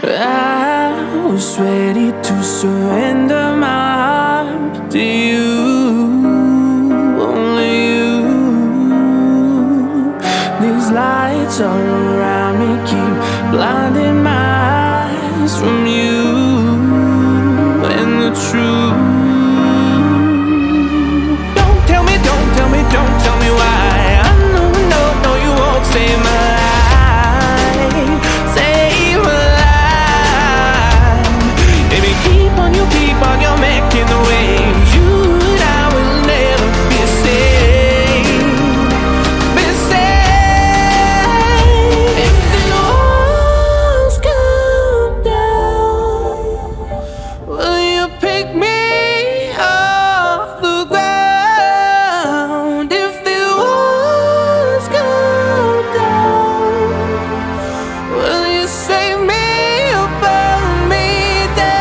I was ready to surrender my heart to you, only you. These lights all around me keep blinding my eyes from you and the truth. Don't tell me, don't tell me, don't tell me why. I know, no, no, you won't save my life, save my life. Baby, keep on your making the waves. You and I will never be saved, be saved. If the walls come down, will you pick me off the ground? If the walls come down, will you save me or burn me down?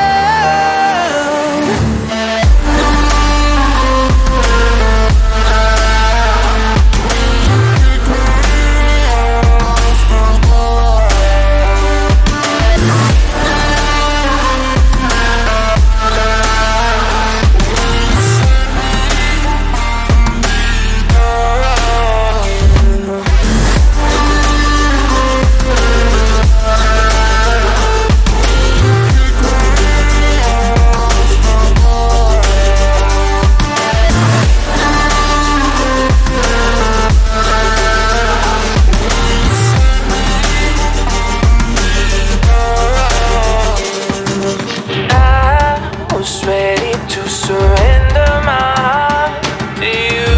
I was ready to surrender my heart to you,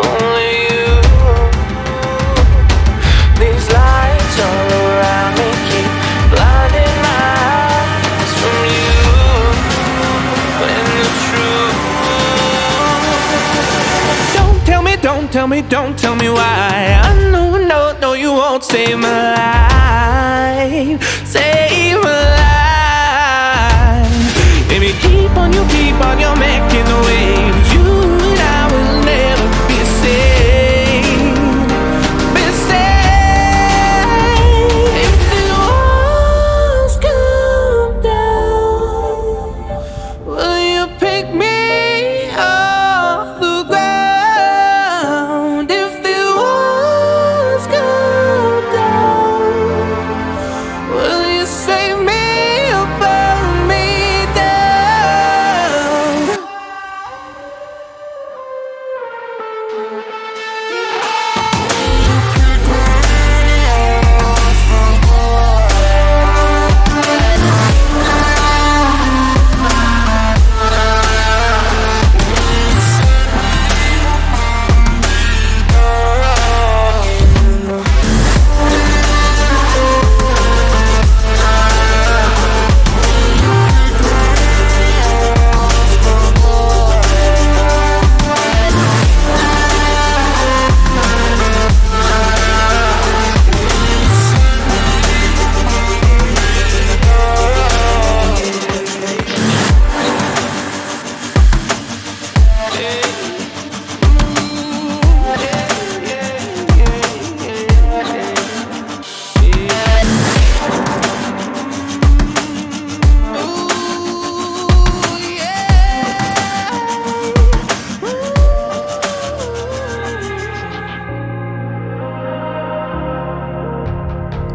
only you. These lights all around me keep blinding my eyes from you and the truth. Don't tell me, don't tell me, don't tell me why. I know, no, no, you won't save my life, save my life. Baby, keep on your making the waves. You and I will never be saved, be saved. If the walls come down, will you pick me off the ground? If the walls come down, will you save me or burn me down?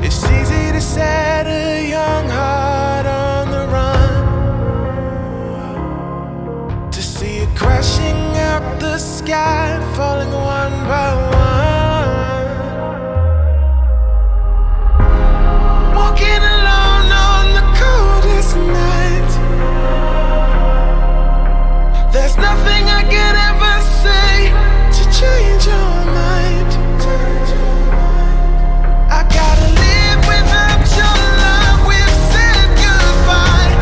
It's easy to set a young heart on the run, to see it crashing out the sky, falling one by one. Walking alone on the coldest night. There's nothing I could ever say to change your mind. I gotta live without your love. We've said goodbye.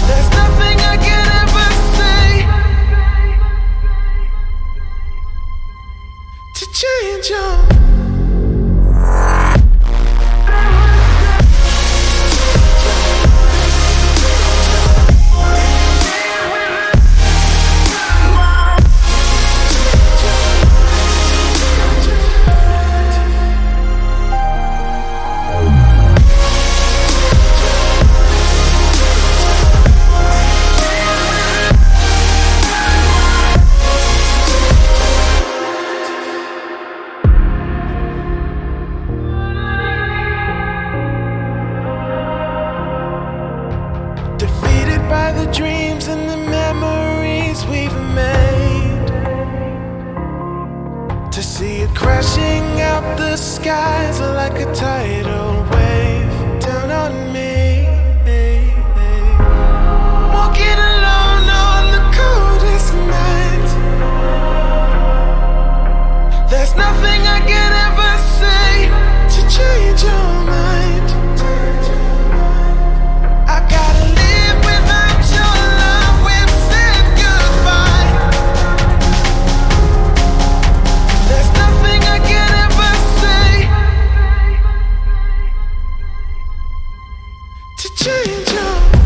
There's nothing I can ever say to change your. it crashing out the skies like a tidal wave down on me. Walking alone on the coldest night. There's nothing I can ever say to change your mind. I gotta live without your love. We've said goodbye. There's nothing I can ever say to change your mind.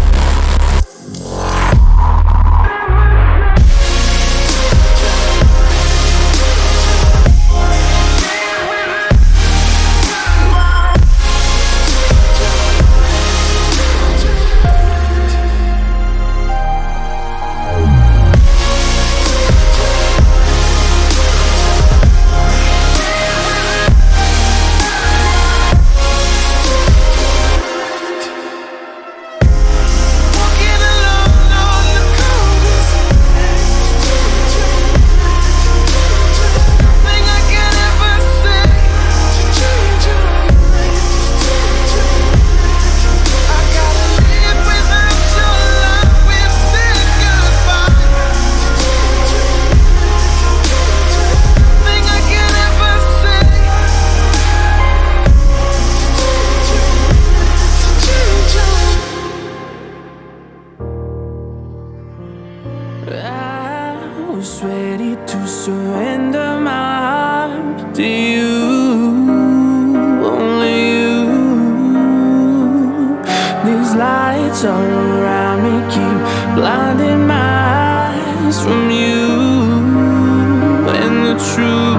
I was ready to surrender my heart to you, only you. These lights all around me keep blinding my eyes from you and the truth.